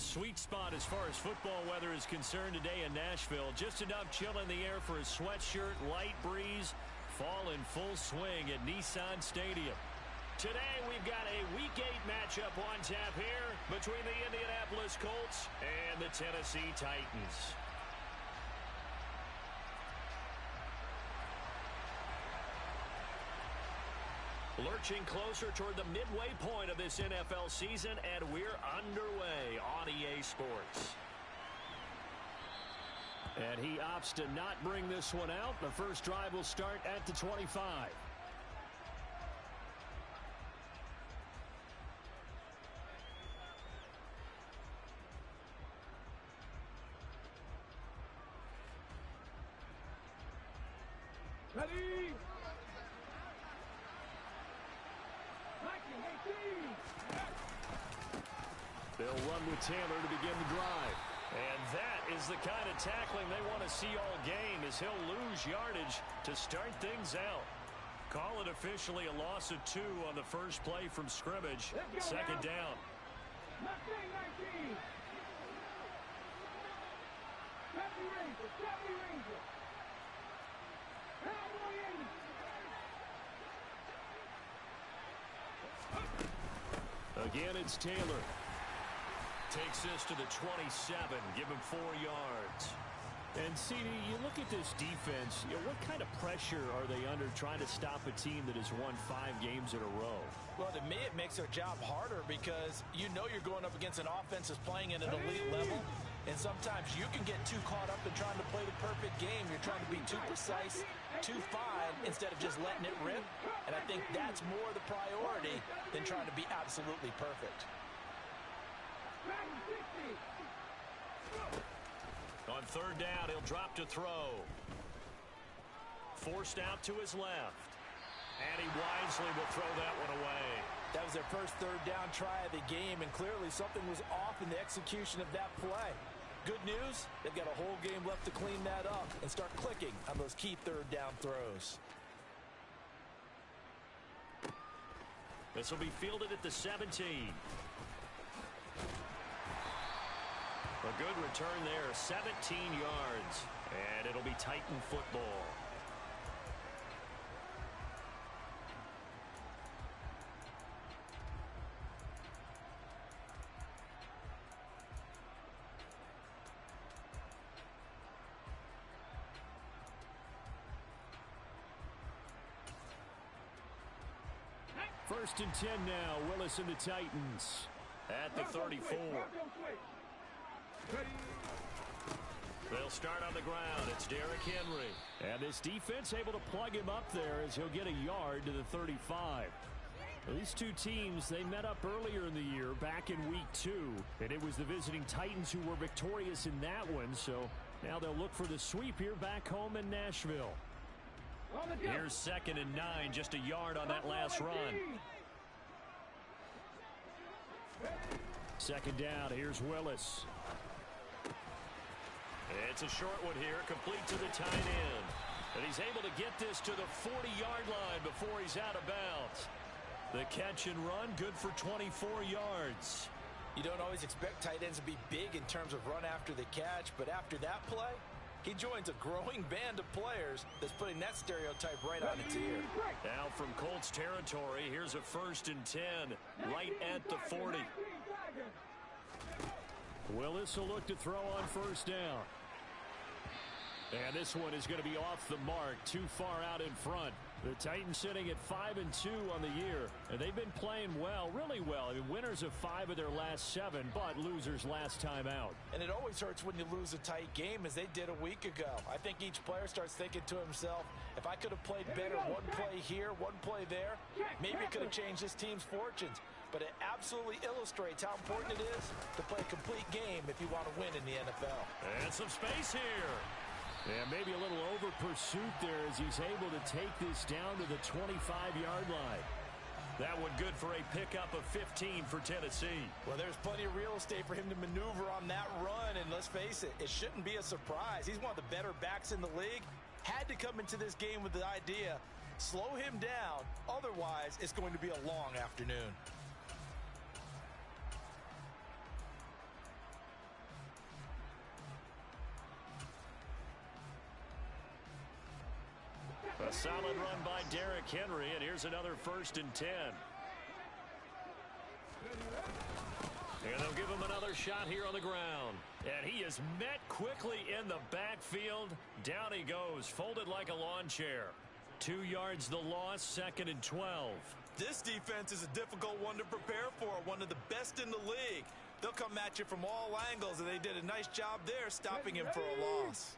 sweet spot as far as football weather is concerned today in Nashville. Just enough chill in the air for a sweatshirt, light breeze, fall in full swing at Nissan Stadium. Today we've got a Week 8 matchup on tap here between the Indianapolis Colts and the Tennessee Titans. Lurching closer toward the midway point of this NFL season, and we're underway on EA Sports. And he opts to not bring this one out. The first drive will start at the 25. Ready? They'll run with Taylor to begin the drive. And that is the kind of tackling they want to see all game, as he'll lose yardage to start things out. Call it officially a loss of 2 on the first play from scrimmage. Second down. 19. Again, it's Taylor. Takes this to the 27. Give him 4 yards. And, CD, you look at this defense, what kind of pressure are they under trying to stop a team that has won 5 games in a row? Well, to me, it makes their job harder because you know you're going up against an offense that's playing at an elite level. And sometimes you can get too caught up in trying to play the perfect game. You're trying to be too precise, too fine, instead of just letting it rip. And I think that's more the priority than trying to be absolutely perfect. On third down, he'll drop to throw. Forced out to his left. And he wisely will throw that one away. That was their first third down try of the game, and clearly something was off in the execution of that play. Good news, they've got a whole game left to clean that up and start clicking on those key third down throws. This will be fielded at the 17. A good return there, 17 yards. And it'll be Titan football. First and 10 now. Willis and the Titans at the 34. They'll start on the ground. It's Derrick Henry. And this defense able to plug him up there as he'll get a yard to the 35. Well, these two teams, they met up earlier in the year back in week 2. And it was the visiting Titans who were victorious in that one. So now they'll look for the sweep here back home in Nashville. Here's 2nd and 9, just a yard on that last run. Second down, here's Willis. It's a short one here, complete to the tight end. And he's able to get this to the 40-yard line before he's out of bounds. The catch and run, good for 24 yards. You don't always expect tight ends to be big in terms of run after the catch, but after that play, he joins a growing band of players that's putting that stereotype right on its ear. Now from Colts territory, here's a 1st and 10, right at the 40. Willis will look to throw on first down. And this one is going to be off the mark, too far out in front. The Titans sitting at 5-2 on the year, and they've been playing well, really well. I mean, winners of 5 of their last 7, but losers last time out. And it always hurts when you lose a tight game, as they did a week ago. I think each player starts thinking to himself, if I could have played better one play here, one play there, maybe it could have changed this team's fortunes. But it absolutely illustrates how important it is to play a complete game if you want to win in the NFL. And some space here. And maybe a little over pursuit there as he's able to take this down to the 25-yard line. That one good for a pickup of 15 for Tennessee. Well, there's plenty of real estate for him to maneuver on that run, and let's face it, it shouldn't be a surprise. He's one of the better backs in the league. Had to come into this game with the idea, slow him down, otherwise it's going to be a long afternoon. A solid run by Derrick Henry, and here's another 1st and 10. And they'll give him another shot here on the ground. And he is met quickly in the backfield. Down he goes, folded like a lawn chair. 2 yards the loss, 2nd and 12. This defense is a difficult one to prepare for, one of the best in the league. They'll come at you from all angles, and they did a nice job there stopping him for a loss.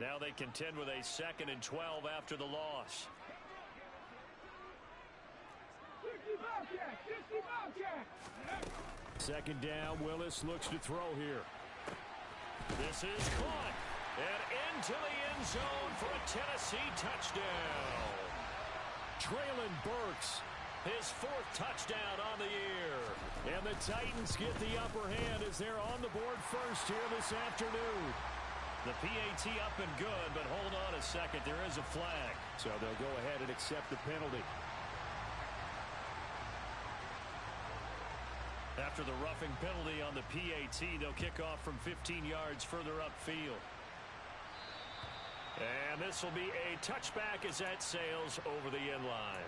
Now they contend with a 2nd and 12 after the loss. 2nd down, Willis looks to throw here. This is caught, and into the end zone for a Tennessee touchdown. Traylon Burks, his 4th touchdown on the year. And the Titans get the upper hand as they're on the board first here this afternoon. The PAT up and good, but hold on a second. There is a flag. So they'll go ahead and accept the penalty. After the roughing penalty on the PAT, they'll kick off from 15 yards further upfield. And this will be a touchback as that sails over the end line.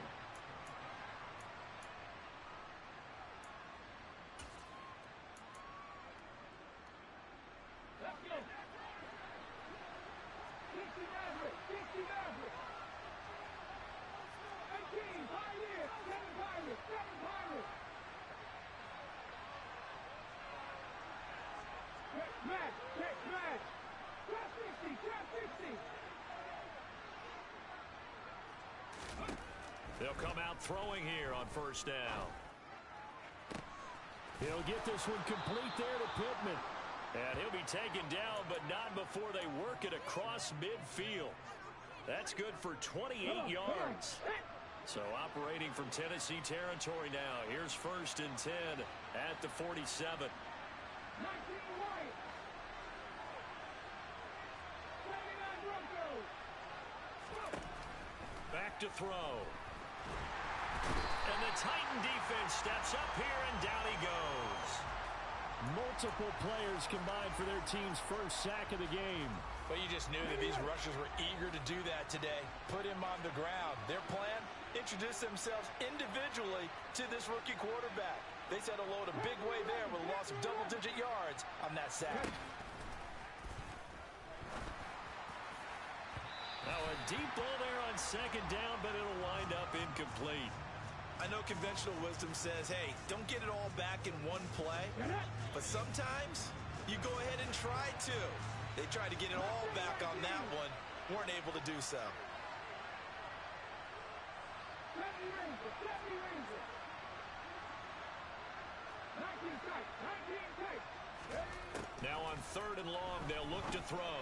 They'll come out throwing here on 1st down. He'll get this one complete there to Pittman. And he'll be taken down, but not before they work it across midfield. That's good for 28 yards. So operating from Tennessee territory now. Here's 1st and 10 at the 47. Back to throw. And the Titan defense steps up here, and down he goes. Multiple players combined for their team's 1st sack of the game. But you just knew that these rushers were eager to do that today. Put him on the ground. Their plan, introduce themselves individually to this rookie quarterback. They said hello to big way there with a loss of double-digit yards on that sack. Now a deep ball there on 2nd down, but it'll wind up incomplete. I know conventional wisdom says, hey, don't get it all back in one play. But sometimes you go ahead and try to. They tried to get it all back on that one. Weren't able to do so. Now on 3rd and long, they'll look to throw.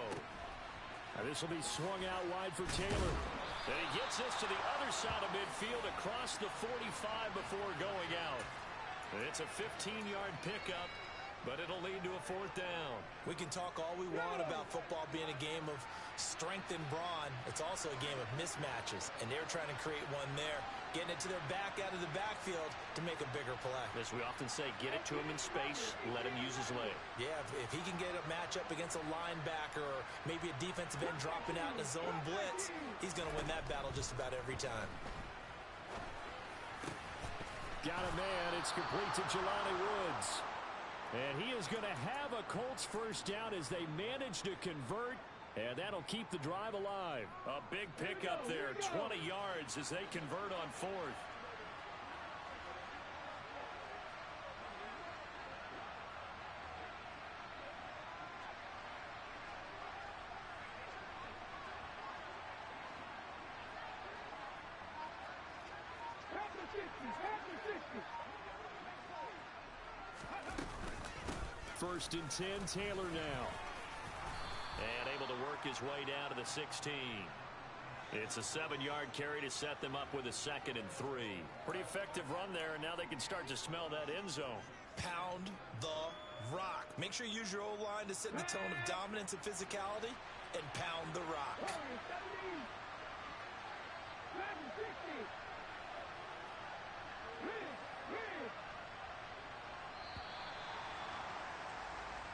Now this will be swung out wide for Taylor. And he gets this to the other side of midfield across the 45 before going out. And it's a 15-yard pickup, but it'll lead to a 4th down. We can talk all we want about football being a game of strength and brawn. It's also a game of mismatches, and they're trying to create one there, getting it to their back out of the backfield to make a bigger play. As we often say, get it to him in space, let him use his leg. Yeah, if he can get a matchup against a linebacker or maybe a defensive end dropping out in a zone blitz, he's going to win that battle just about every time. Got a man. It's complete to Jelani Woods. And he is going to have a Colts 1st down as they manage to convert. And that'll keep the drive alive. A big pickup there, 20 yards as they convert on 4th. First and 10, Taylor now. And able to work his way down to the 16. It's a 7-yard carry to set them up with a 2nd and 3. Pretty effective run there, and now they can start to smell that end zone. Pound the rock. Make sure you use your O-line to set the tone of dominance and physicality, and pound the rock.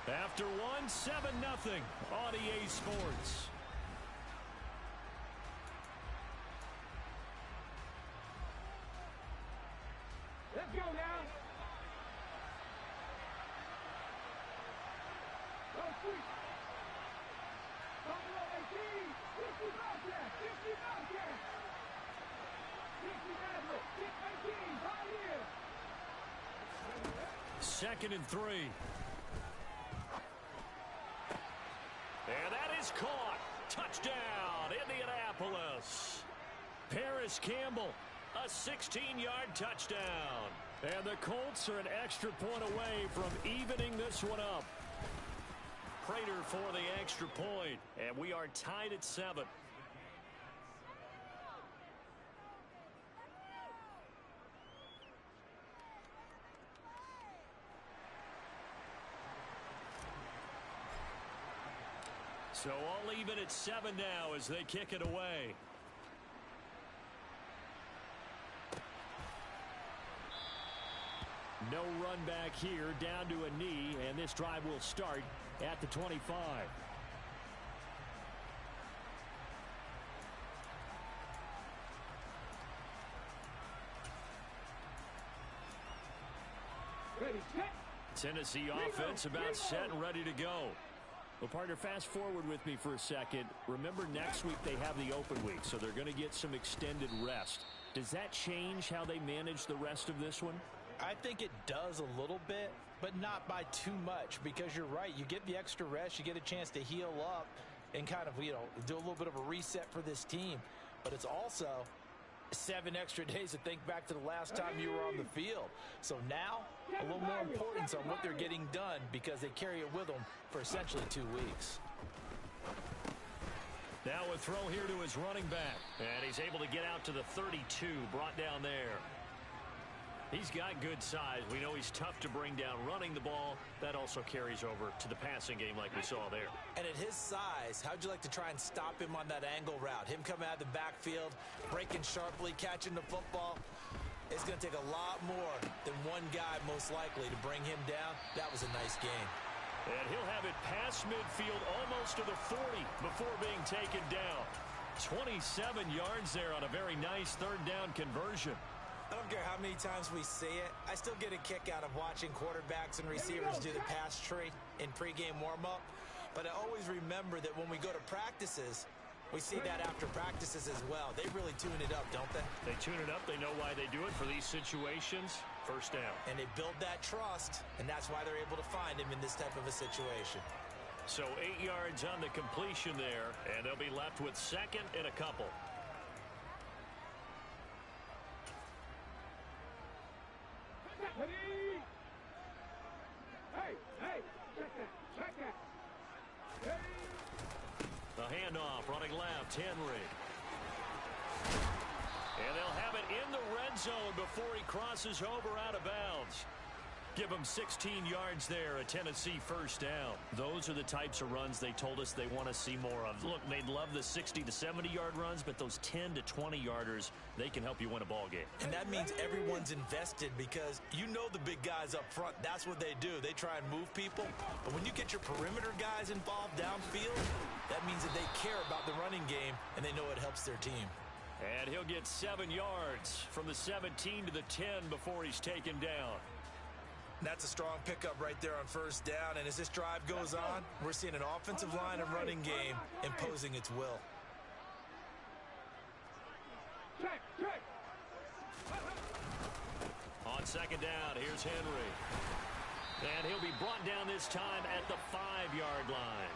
After one, 7-0 on EA Sports. 2nd and 3. And that is caught. Touchdown, Indianapolis. Paris Campbell, a 16-yard touchdown. And the Colts are an extra point away from evening this one up. Prater for the extra point, and we are tied at 7. So all even at 7 now as they kick it away. No run back here, down to a knee, and this drive will start at the 25. Ready, set. Tennessee offense about set and ready to go. Well, partner, fast forward with me for a second. Remember, next week they have the open week, so they're going to get some extended rest. Does that change how they manage the rest of this one? I think it does a little bit, but not by too much, because you're right. You get the extra rest, you get a chance to heal up and kind of, do a little bit of a reset for this team. But it's also 7 extra days to think back to the last time you were on the field. So now, a little more importance on what they're getting done because they carry it with them for essentially 2 weeks. Now a throw here to his running back. And he's able to get out to the 32, brought down there. He's got good size. We know he's tough to bring down running the ball. That also carries over to the passing game like we saw there. And at his size, how'd you like to try and stop him on that angle route? Him coming out of the backfield, breaking sharply, catching the football. It's going to take a lot more than one guy most likely to bring him down. That was a nice game. And he'll have it past midfield almost to the 40 before being taken down. 27 yards there on a very nice 3rd down conversion. I don't care how many times we see it. I still get a kick out of watching quarterbacks and receivers do the pass tree in pregame warm-up. But I always remember that when we go to practices, we see that after practices as well. They really tune it up, don't they? They tune it up. They know why they do it for these situations. 1st down. And they build that trust, and that's why they're able to find him in this type of a situation. So 8 yards on the completion there, and they'll be left with 2nd and a couple. The handoff running left, Henry. And they'll have it in the red zone before he crosses over out of bounds. Give him 16 yards there, a Tennessee 1st down. Those are the types of runs they told us they want to see more of. Look, they'd love the 60 to 70-yard runs, but those 10 to 20-yarders, they can help you win a ball game. And that means everyone's invested because you know the big guys up front, that's what they do. They try and move people. But when you get your perimeter guys involved downfield, that means that they care about the running game and they know it helps their team. And he'll get 7 yards from the 17 to the 10 before he's taken down. That's a strong pickup right there on 1st down. And as this drive goes on, we're seeing an offensive line and running game imposing its will. On 2nd down, here's Henry. And he'll be brought down this time at the 5-yard line.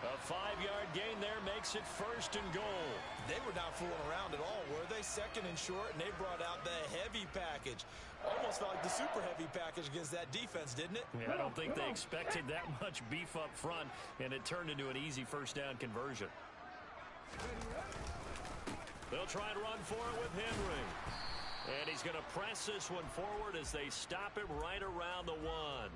A 5-yard gain there makes it 1st and goal. They were not fooling around at all, were they? 2nd and short, and they brought out the heavy package. Almost felt like the super heavy package against that defense, didn't it? Yeah, I don't think they expected that much beef up front, and it turned into an easy 1st down conversion. They'll try and run for it with Henry. And he's going to press this one forward as they stop him right around the 1.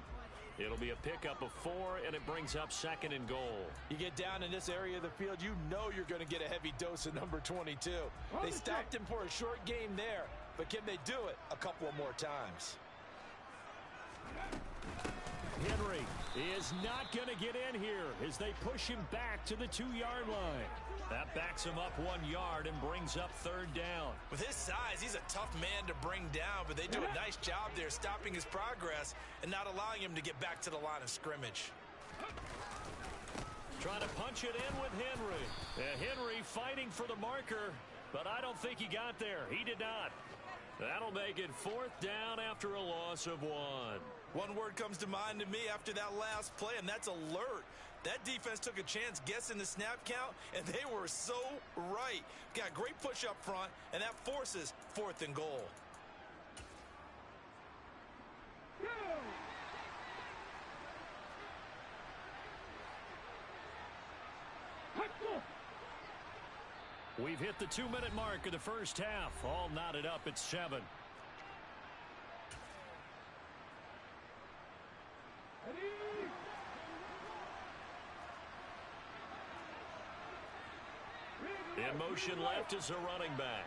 It'll be a pickup of 4, and it brings up 2nd and goal. You get down in this area of the field, you know you're going to get a heavy dose of number 22. They stopped him for a short game there, but can they do it a couple of more times? Henry is not going to get in here as they push him back to the 2-yard line. That backs him up 1 yard and brings up 3rd down. With his size, he's a tough man to bring down, but they do a nice job there stopping his progress and not allowing him to get back to the line of scrimmage. Trying to punch it in with Henry. Henry fighting for the marker, but I don't think he got there. He did not. That'll make it 4th down after a loss of 1. One word comes to mind to me after that last play, and that's alert. That defense took a chance guessing the snap count, and they were so right. Got great push up front, and that forces 4th and goal. We've hit the 2-minute mark of the first half. All knotted up at 7. In motion left is a running back.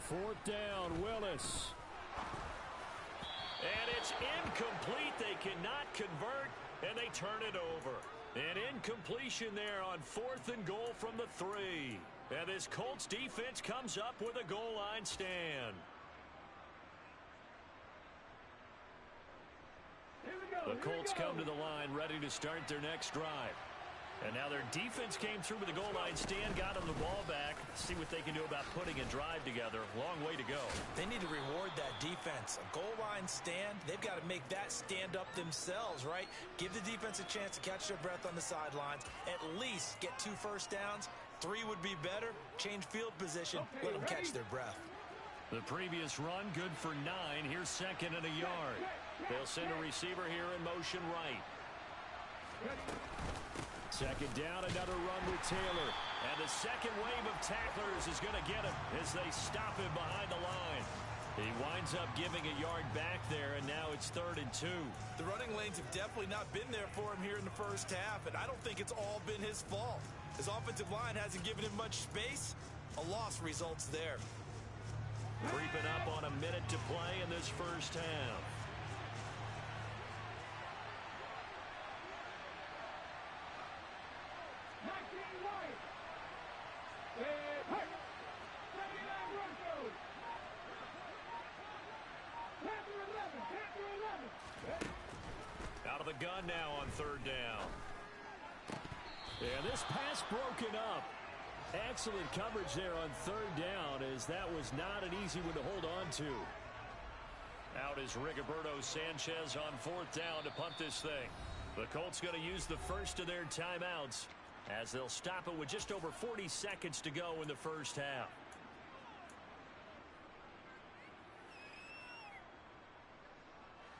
4th down, Willis. And it's incomplete. They cannot convert, and they turn it over. An incompletion there on 4th and goal from the 3. And this Colts defense comes up with a goal line stand. The Colts come to the line ready to start their next drive. And now their defense came through with the goal line stand, got them the ball back. See what they can do about putting a drive together. Long way to go. They need to reward that defense. A goal line stand, they've got to make that stand up themselves, right? Give the defense a chance to catch their breath on the sidelines. At least get 2 first downs. 3 would be better. Change field position. Let them catch their breath. The previous run, good for 9. Here's 2nd and a yard. They'll send a receiver here in motion right. 2nd down, another run with Taylor. And the second wave of tacklers is going to get him as they stop him behind the line. He winds up giving a yard back there, and now it's 3rd and 2. The running lanes have definitely not been there for him here in the first half, and I don't think it's all been his fault. His offensive line hasn't given him much space. A loss results there. Creeping up on a minute to play in this first half. Out of the gun now on 3rd down. And this pass broken up. Excellent coverage there on 3rd down, as that was not an easy one to hold on to. Out is Rigoberto Sanchez on 4th down to punt this thing. The Colts going to use the first of their timeouts as they'll stop it with just over 40 seconds to go in the first half.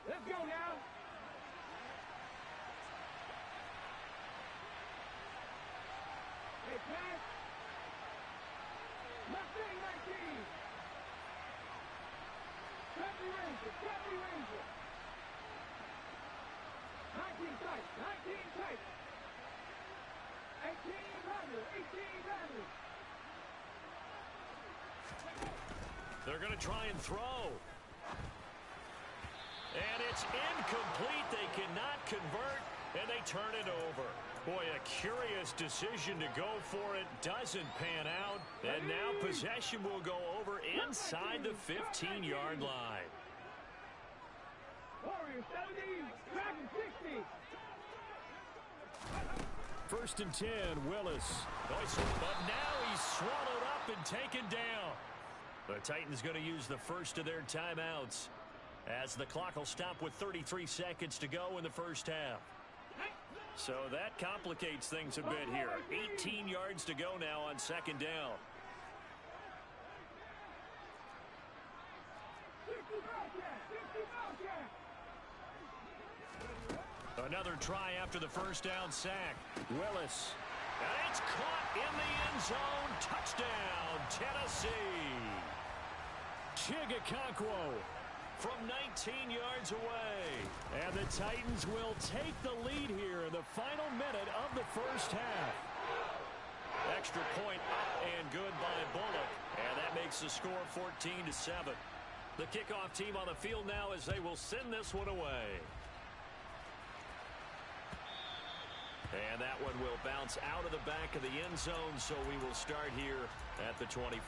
Let's go now. Hey, pass. Mustang 19. Chevy Ranger. 19 tight. 18 Ranger. They're going to try and throw. And it's incomplete. They cannot convert, and they turn it over. Boy, a curious decision to go for it. Doesn't pan out. And now possession will go over inside the 15-yard line. Warriors 70, Dragon 60. 1st and 10, Willis. But now he's swallowed up and taken down. The Titans going to use the first of their timeouts, as the clock will stop with 33 seconds to go in the first half. So that complicates things a bit here. 18 yards to go now on 2nd down. Another try after the first down sack. Willis. And it's caught in the end zone. Touchdown, Tennessee. Chigakonkwo from 19 yards away. And the Titans will take the lead here in the final minute of the first half. Extra point up and good by Bullock. And that makes the score 14-7. The kickoff team on the field now as they will send this one away. And that one will bounce out of the back of the end zone, so we will start here at the 25.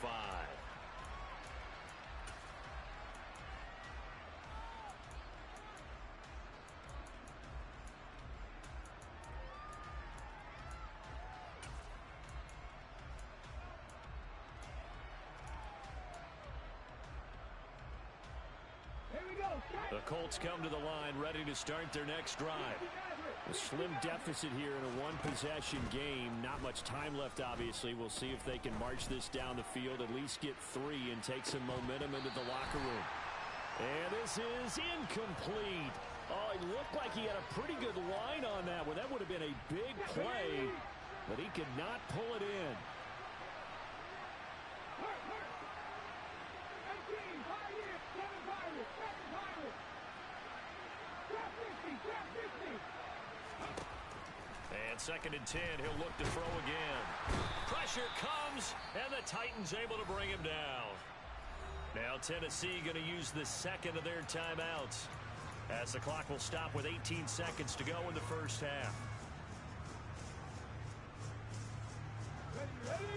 The Colts come to the line ready to start their next drive. A slim deficit here in a one-possession game. Not much time left, obviously. We'll see if they can march this down the field, at least get 3 and take some momentum into the locker room. And this is incomplete. Oh, it looked like he had a pretty good line on that one. That would have been a big play, but he could not pull it in. And 2nd and 10, he'll look to throw again. Pressure comes, and the Titans able to bring him down. Now Tennessee going to use the second of their timeouts, as the clock will stop with 18 seconds to go in the first half.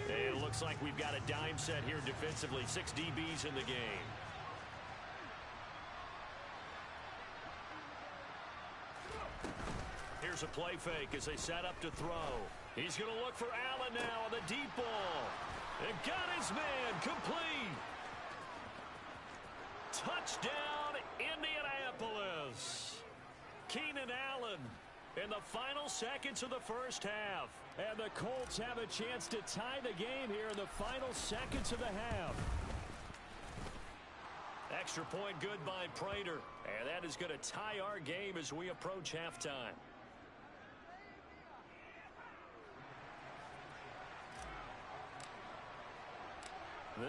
And it looks like we've got a dime set here defensively. 6 DBs in the game. Here's a play fake as they set up to throw. He's going to look for Allen now on the deep ball. And got his man complete. Touchdown, Indianapolis. Keenan Allen in the final seconds of the first half. And the Colts have a chance to tie the game here in the final seconds of the half. Extra point good by Prater. And that is going to tie our game as we approach halftime.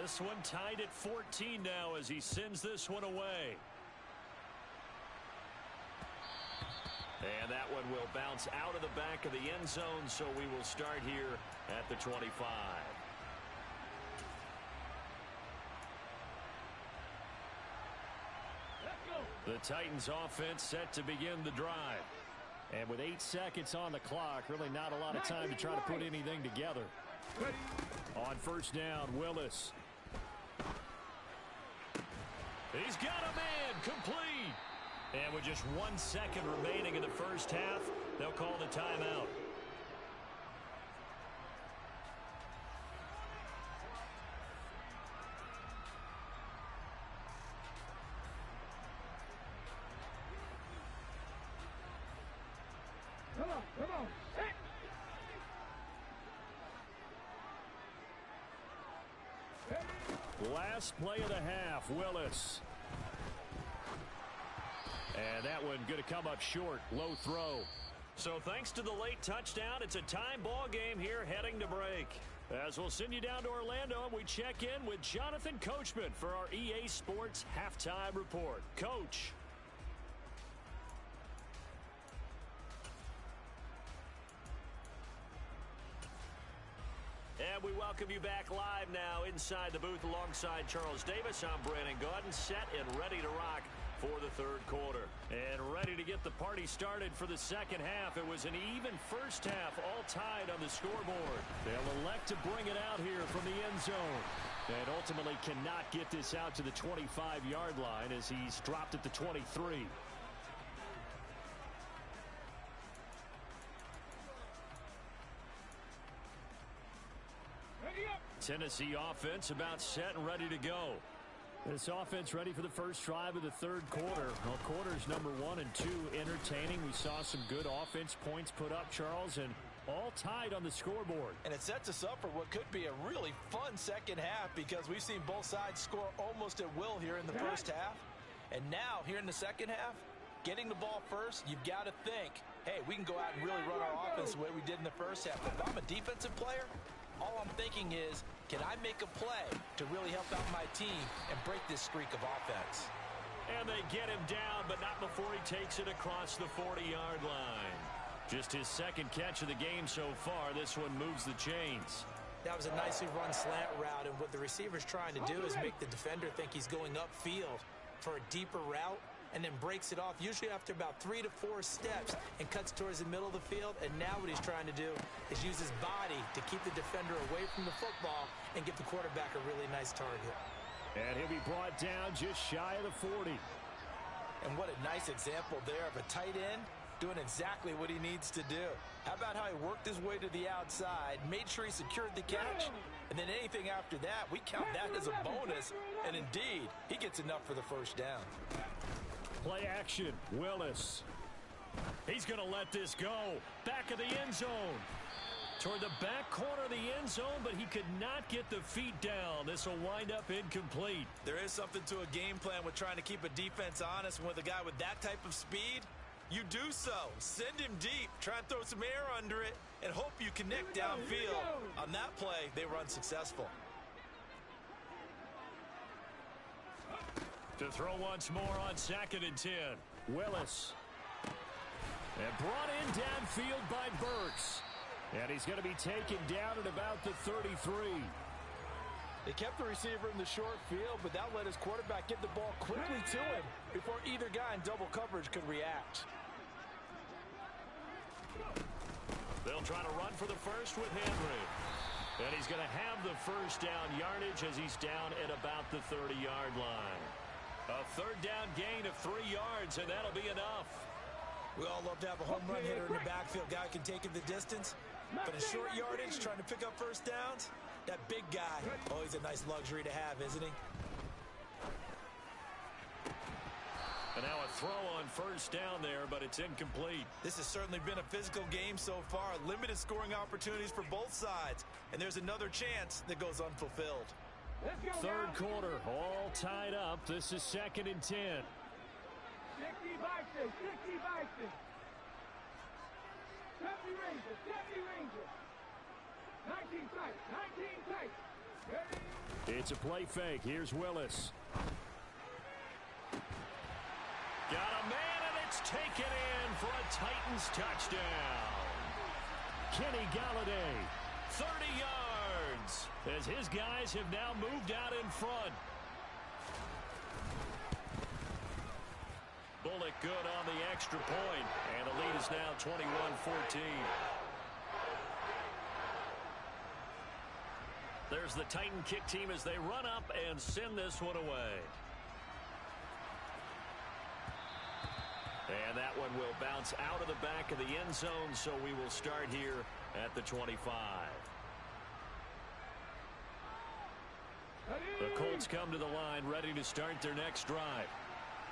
This one tied at 14 now as he sends this one away. And that one will bounce out of the back of the end zone, so we will start here at the 25. The Titans offense set to begin the drive. And with 8 seconds on the clock, really not a lot of time to try to put anything together. On first down, Willis. He's got a man complete. And with just 1 second remaining in the first half, they'll call the timeout. Come on. Last play of the half, Willis. And that one going to come up short. Low throw. So thanks to the late touchdown, it's a time ball game here heading to break. As we'll send you down to Orlando, and we check in with Jonathan Coachman for our EA Sports Halftime Report. Coach. And we welcome you back live now inside the booth alongside Charles Davis. I'm Brandon Gaudin, set and ready to rock for the third quarter. And ready to get the party started for the second half. It was an even first half, all tied on the scoreboard. They'll elect to bring it out here from the end zone. And ultimately cannot get this out to the 25-yard line as he's dropped at the 23. Tennessee offense about set and ready to go. This offense ready for the first drive of the third quarter. Well, quarters number 1 and 2 entertaining. We saw some good offense points put up, Charles, and all tied on the scoreboard. And it sets us up for what could be a really fun second half because we've seen both sides score almost at will here in the first half. And now, here in the second half, getting the ball first, you've got to think, hey, we can go out and really run our offense the way we did in the first half. If I'm a defensive player, all I'm thinking is, can I make a play to really help out my team and break this streak of offense? And they get him down, but not before he takes it across the 40-yard line. Just his second catch of the game so far. This one moves the chains. That was a nicely run slant route, and what the receiver's trying to do is make the defender think he's going upfield for a deeper route, and then breaks it off, usually after about 3 to 4 steps, and cuts towards the middle of the field. And now what he's trying to do is use his body to keep the defender away from the football and give the quarterback a really nice target. And he'll be brought down just shy of the 40. And what a nice example there of a tight end doing exactly what he needs to do. How about how he worked his way to the outside, made sure he secured the catch, and then anything after that, we count that as a bonus. And indeed, he gets enough for the first down. Play action. Willis. He's going to let this go. Back of the end zone. Toward the back corner of the end zone, but he could not get the feet down. This will wind up incomplete. There is something to a game plan with trying to keep a defense honest. With a guy with that type of speed, you do so. Send him deep. Try and throw some air under it and hope you connect downfield. On that play, they were unsuccessful. To throw once more on 2nd and 10. Willis. And brought in downfield by Burks. And he's going to be taken down at about the 33. They kept the receiver in the short field, but that let his quarterback get the ball quickly to him before either guy in double coverage could react. They'll try to run for the first with Henry. And he's going to have the first down yardage as he's down at about the 30-yard line. A 3rd down gain of 3 yards, and that'll be enough. We all love to have a home run hitter in the backfield. Guy can take it the distance. But in short yardage, trying to pick up first downs, that big guy, always a nice luxury to have, isn't he? And now a throw on first down there, but it's incomplete. This has certainly been a physical game so far. Limited scoring opportunities for both sides. And there's another chance that goes unfulfilled. 3rd quarter, all tied up. This is 2nd and 10. 60 Bison, 60 Bison. 70 Rangers, 70 Rangers. 19 tight, 19 tight. Ready? It's a play fake. Here's Willis. Got a man, and it's taken in for a Titans touchdown. Kenny Galladay, 30 yards, as his guys have now moved out in front. Bullock good on the extra point, and the lead is now 21-14. There's the Titan kick team as they run up and send this one away. And that one will bounce out of the back of the end zone, so we will start here at the 25. The Colts come to the line ready to start their next drive.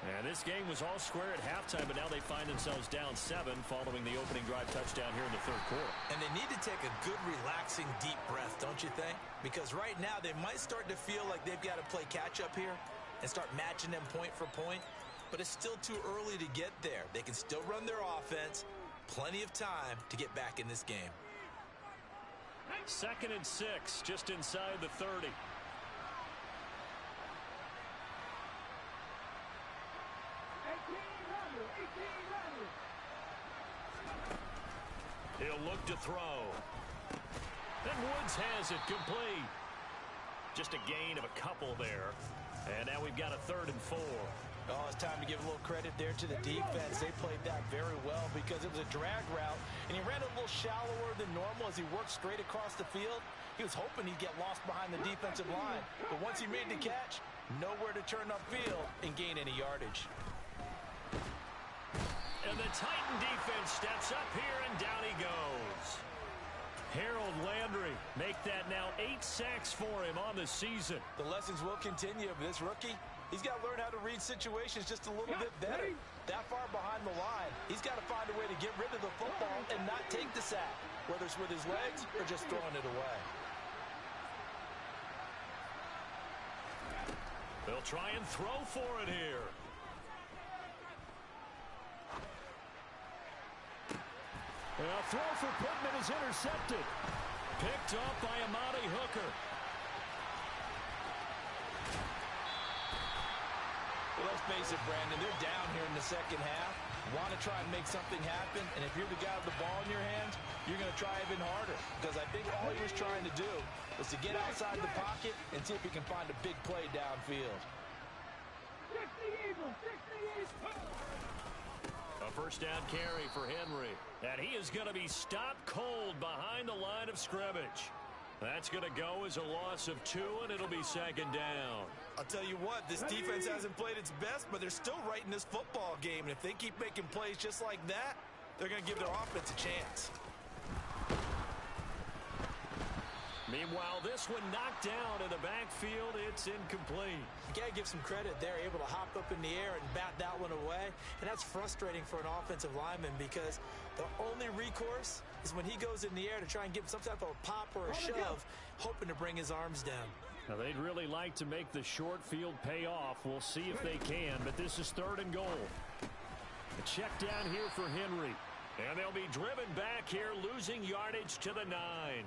And this game was all square at halftime, but now they find themselves down 7 following the opening drive touchdown here in the 3rd quarter. And they need to take a good, relaxing, deep breath, don't you think? Because right now they might start to feel like they've got to play catch-up here and start matching them point for point. But it's still too early to get there. They can still run their offense. Plenty of time to get back in this game. 2nd and 6, just inside the 30. He'll look to throw. And Woods has it complete. Just a gain of a couple there. And now we've got a 3rd and 4. Oh, it's time to give a little credit there to the defense. They played that very well because it was a drag route, and he ran a little shallower than normal as he worked straight across the field. He was hoping he'd get lost behind the defensive line, but once he made the catch, nowhere to turn upfield and gain any yardage. And the Titan defense steps up here, and down he goes. Harold Landry make that now 8 sacks for him on the season. The lessons will continue of this rookie. He's got to learn how to read situations just a little bit better. That far behind the line, he's got to find a way to get rid of the football and not take the sack, whether it's with his legs or just throwing it away. They'll try and throw for it here. A throw for Pittman is intercepted. Picked up by Amadi Hooker. Well, let's face it, Brandon, they're down here in the second half. Want to try and make something happen, and if you're the guy with the ball in your hands, you're going to try even harder, because I think all he was trying to do was to get outside the pocket and see if he can find a big play downfield. 60 Eagles, 60 Eagles. A first down carry for Henry, and he is going to be stopped cold behind the line of scrimmage. That's going to go as a loss of 2, and it'll be 2nd down. I'll tell you what, this defense hasn't played its best, but they're still right in this football game. And if they keep making plays just like that, they're going to give their offense a chance. Meanwhile, this one knocked down in the backfield. It's incomplete. You got to give some credit there, able to hop up in the air and bat that one away. And that's frustrating for an offensive lineman because the only recourse is when he goes in the air to try and give some type of a pop or a shove, hoping to bring his arms down. Now, they'd really like to make the short field pay off. We'll see if they can, but this is 3rd and goal. A check down here for Henry. And they'll be driven back here, losing yardage to the 9.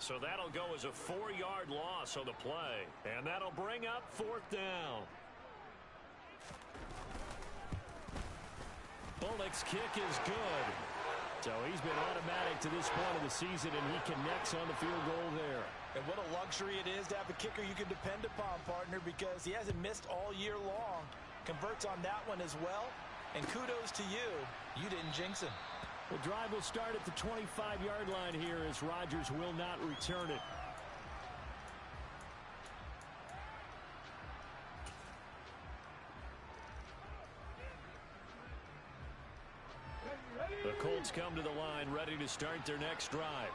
So that'll go as a 4-yard loss on the play. And that'll bring up 4th down. Bullock's kick is good. So he's been automatic to this point of the season, and he connects on the field goal there. And what a luxury it is to have a kicker you can depend upon, partner, because he hasn't missed all year long. Converts on that one as well. And kudos to you. You didn't jinx him. The drive will start at the 25-yard line here as Rodgers will not return it. The Colts come to the line ready to start their next drive.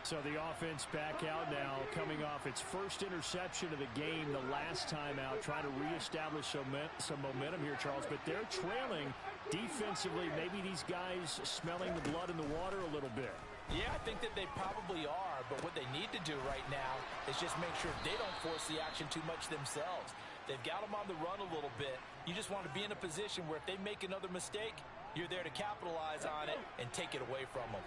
So the offense back out now, coming off its first interception of the game the last time out, trying to reestablish some momentum here, Charles. But they're trailing defensively. Maybe these guys smelling the blood in the water a little bit. Yeah, I think that they probably are. But what they need to do right now is just make sure they don't force the action too much themselves. They've got them on the run a little bit. You just want to be in a position where if they make another mistake, you're there to capitalize on it and take it away from them.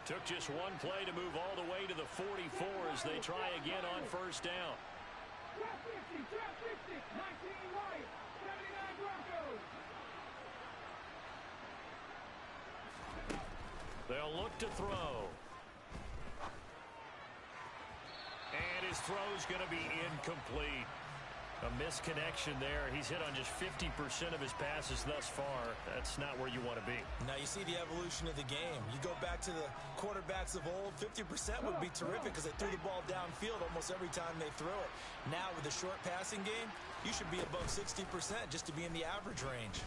Took just one play to move all the way to the 44 as they try again on 1st down. Drop 50, drop 50, 19 Lions, 79 Broncos. They'll look to throw. And his throw's going to be incomplete. A misconnection there. He's hit on just 50% of his passes thus far. That's not where you want to be. Now you see the evolution of the game. You go back to the quarterbacks of old, 50% would be terrific because they threw the ball downfield almost every time they throw it. Now with the short passing game, you should be above 60% just to be in the average range.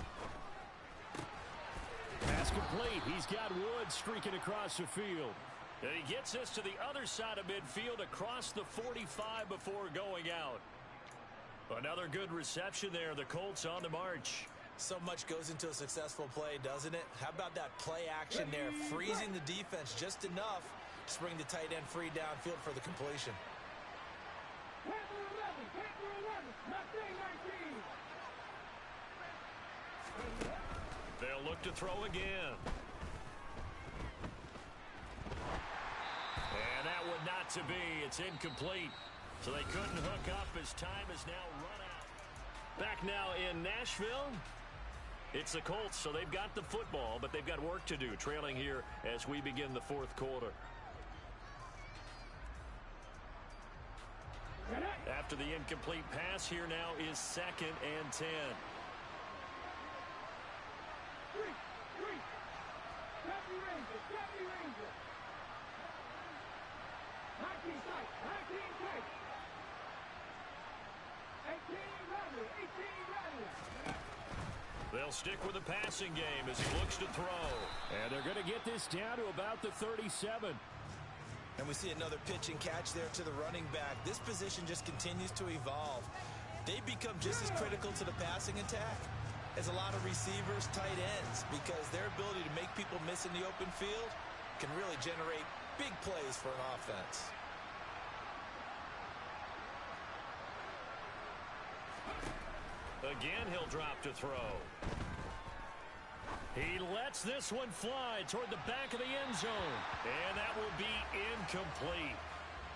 Pass complete. He's got Woods streaking across the field. And he gets this to the other side of midfield across the 45 before going out. Another good reception there. The Colts on the march. So much goes into a successful play, doesn't it? How about that play action there? Freezing the defense just enough to bring the tight end free downfield for the completion. Panther 11, Panther 11, Mustang 19. They'll look to throw again. And that would not to be. It's incomplete. So they couldn't hook up as time is now run out. Back now in Nashville. It's the Colts, so they've got the football, but they've got work to do, trailing here as we begin the 4th quarter. After the incomplete pass, here now is 2nd and 10. Three. Deputy Ranger. 19 tight, 19 tight. 18 Rattler, 18 Rattler. They'll stick with the passing game as he looks to throw. And they're going to get this down to about the 37. And we see another pitch and catch there to the running back. This position just continues to evolve. They become just as critical to the passing attack as a lot of receivers, tight ends, because their ability to make people miss in the open field can really generate big plays for an offense. Again, he'll drop to throw. He lets this one fly toward the back of the end zone. And that will be incomplete.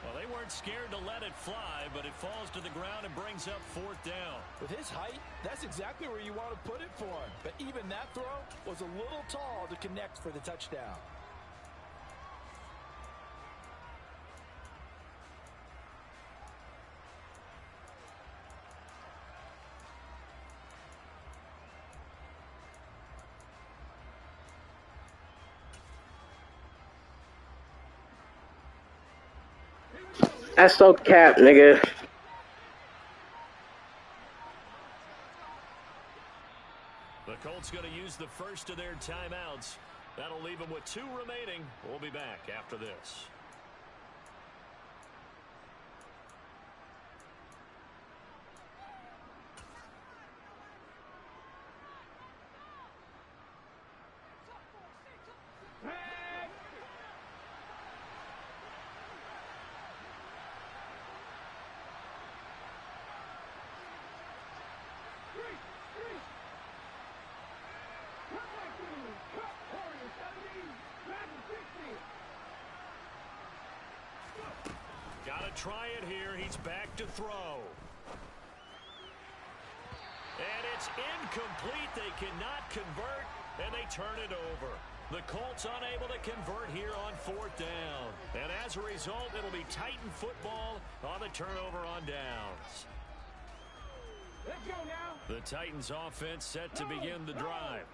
Well, they weren't scared to let it fly, but it falls to the ground and brings up 4th down. With his height, that's exactly where you want to put it for him. But even that throw was a little tall to connect for the touchdown. That's so cap, nigga. The Colts going to use the first of their timeouts. That'll leave them with 2 remaining. We'll be back after this. try it here. He's back to throw. And it's incomplete. They cannot convert, and they turn it over. The Colts unable to convert here on 4th down. And as a result, it'll be Titan football on the turnover on downs. Let's go now. The Titans offense set to begin the drive.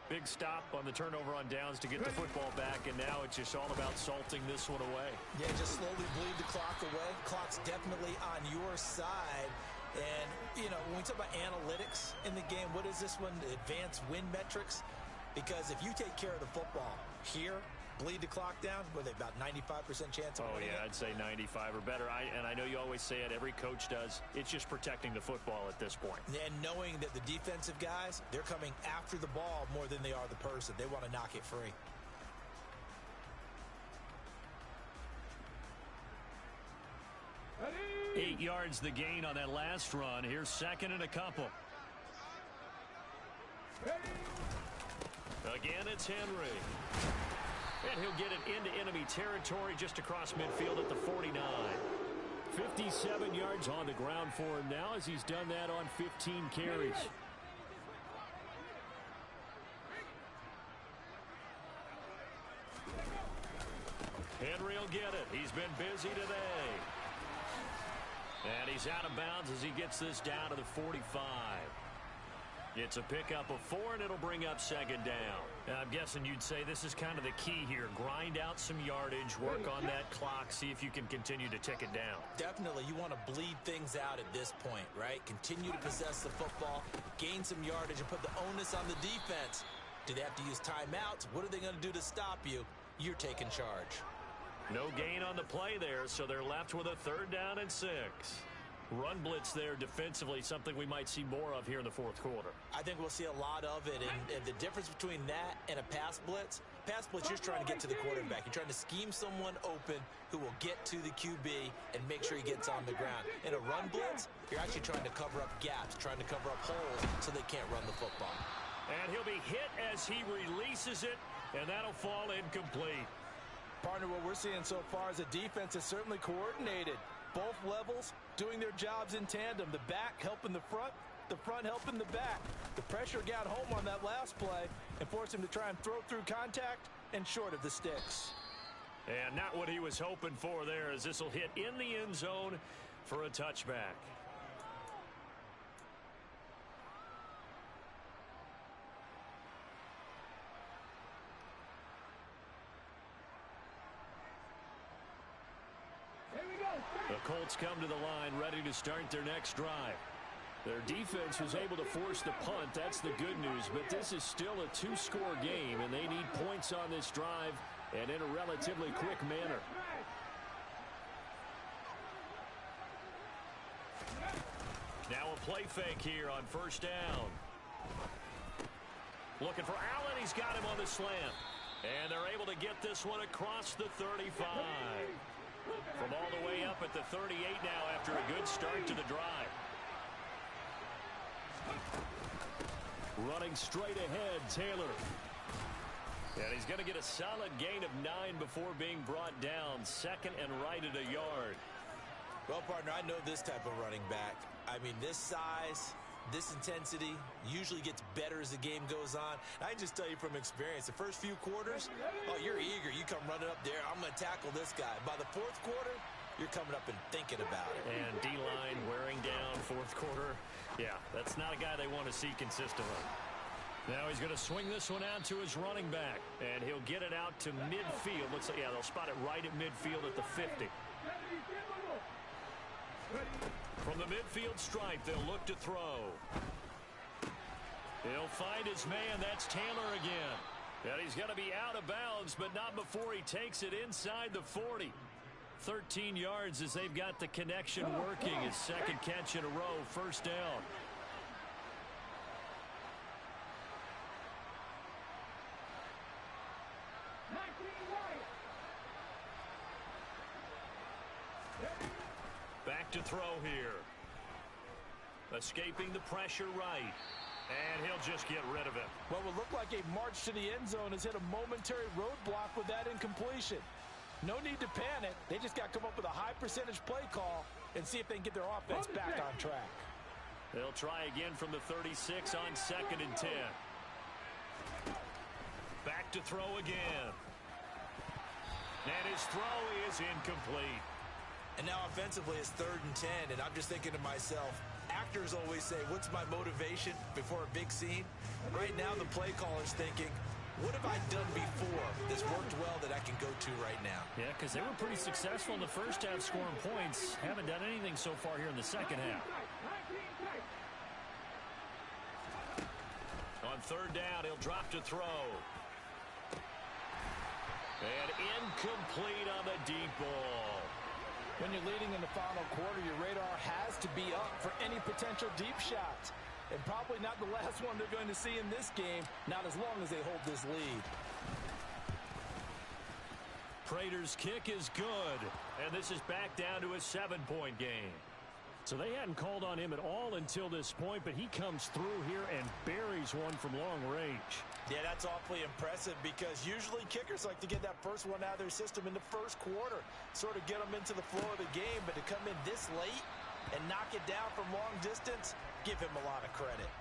Big stop on the turnover on downs to get the football back, and now it's just all about salting this one away. Yeah, just slowly bleed the clock away. Clock's definitely on your side. And, you know, when we talk about analytics in the game, what is this one? Advanced win metrics? Because if you take care of the football here, bleed the clock down, with about 95% chance of winning I'd say 95 or better. And I know you always say it, every coach does. It's just protecting the football at this point. And knowing that the defensive guys, they're coming after the ball more than they are the person. They want to knock it free. Ready? 8 yards the gain on that last run. Here's 2nd and a couple. Ready? Again, it's Henry. And he'll get it into enemy territory just across midfield at the 49. 57 yards on the ground for him now as he's done that on 15 carries. Henry will get it. He's been busy today. And he's out of bounds as he gets this down to the 45. It's a pickup of 4, and it'll bring up 2nd down. And I'm guessing you'd say this is kind of the key here. Grind out some yardage, work on that clock, see if you can continue to tick it down. Definitely, you want to bleed things out at this point, right? Continue to possess the football, gain some yardage, and put the onus on the defense. Do they have to use timeouts? What are they going to do to stop you? You're taking charge. No gain on the play there, so they're left with a 3rd down and 6. Run blitz there defensively, something we might see more of here in the 4th quarter. I think we'll see a lot of it, and the difference between that and a pass blitz, you're trying to get to the quarterback. You're trying to scheme someone open who will get to the QB and make sure he gets on the ground. In a run blitz, you're actually trying to cover up gaps, trying to cover up holes so they can't run the football. And he'll be hit as he releases it, and that'll fall incomplete. Partner, what we're seeing so far is a defense is certainly coordinated. Both levels doing their jobs in tandem. The back helping the front helping the back. The pressure got home on that last play and forced him to try and throw through contact and short of the sticks. And not what he was hoping for there, as this will hit in the end zone for a touchback. The Colts come to the line ready to start their next drive. Their defense was able to force the punt. That's the good news. But this is still a 2-score game, and they need points on this drive and in a relatively quick manner. Now a play fake here on 1st down. Looking for Allen. He's got him on the slant. And they're able to get this one across the 35. From all the way up at the 38 now after a good start to the drive. Running straight ahead, Taylor. And he's going to get a solid gain of 9 before being brought down. 2nd and right at a yard. Well, partner, I know this type of running back. I mean, this size, this intensity usually gets better as the game goes on. I can just tell you from experience, the first few quarters, oh, you're eager. You come running up there. I'm going to tackle this guy. By the 4th quarter, you're coming up and thinking about it. And D-line wearing down 4th quarter. Yeah, that's not a guy they want to see consistently. Now he's going to swing this one out to his running back. And he'll get it out to midfield. Looks like, yeah, they'll spot it right at midfield at the 50. From the midfield stripe, they'll look to throw. He'll find his man. That's Taylor again. And he's going to be out of bounds, but not before he takes it inside the 40. 13 yards as they've got the connection working. His 2nd catch in a row, 1st down. Back to throw here. Escaping the pressure right. And he'll just get rid of it. What would look like a march to the end zone has hit a momentary roadblock with that incompletion. No need to panic. They just got to come up with a high percentage play call and see if they can get their offense back on track. They'll try again from the 36 on 2nd and 10. Back to throw again. And his throw is incomplete. And now offensively it's 3rd and 10, and I'm just thinking to myself, actors always say, what's my motivation before a big scene? Right now the play caller's thinking, what have I done before that's worked well that I can go to right now? Yeah, because they were pretty successful in the first half scoring points. Haven't done anything so far here in the second half. On 3rd down, he'll drop to throw. And incomplete on the deep ball. When you're leading in the final quarter, your radar has to be up for any potential deep shots. And probably not the last one they're going to see in this game, not as long as they hold this lead. Prater's kick is good. And this is back down to a 7-point game. So they hadn't called on him at all until this point, but he comes through here and buries one from long range. Yeah, that's awfully impressive because usually kickers like to get that first one out of their system in the first quarter, sort of get them into the flow of the game, but to come in this late and knock it down from long distance, give him a lot of credit.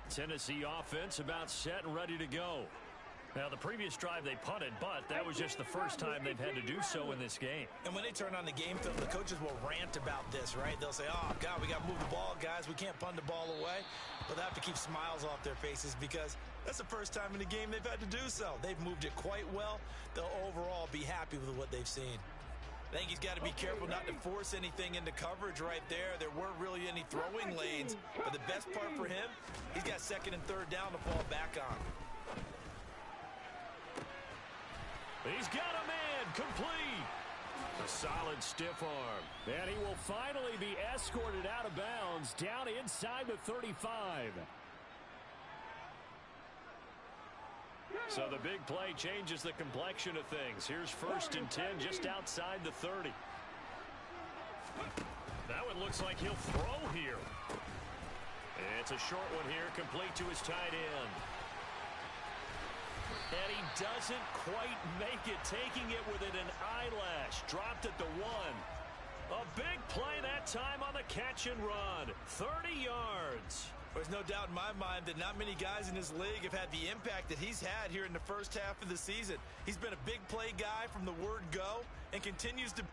Tennessee offense about set and ready to go. Now, the previous drive they punted, but that was just the first time they've had to do so in this game. And when they turn on the game film, the coaches will rant about this, right? They'll say, oh, God, we got to move the ball, guys. We can't punt the ball away. But they have to keep smiles off their faces because that's the first time in the game they've had to do so. They've moved it quite well. They'll overall be happy with what they've seen. I think he's got to be careful not to force anything into coverage right there. There weren't really any throwing lanes. But the best part for him, he's got 2nd and 3rd down to fall back on. He's got a man complete. A solid stiff arm. And he will finally be escorted out of bounds down inside the 35. So the big play changes the complexion of things. Here's 1st and 10 just outside the 30. That one looks like he'll throw here. It's a short one here, complete to his tight end. And he doesn't quite make it, taking it within an eyelash. Dropped at the 1. A big play that time on the catch and run. 30 yards. There's no doubt in my mind that not many guys in this league have had the impact that he's had here in the first half of the season. He's been a big play guy from the word go and continues to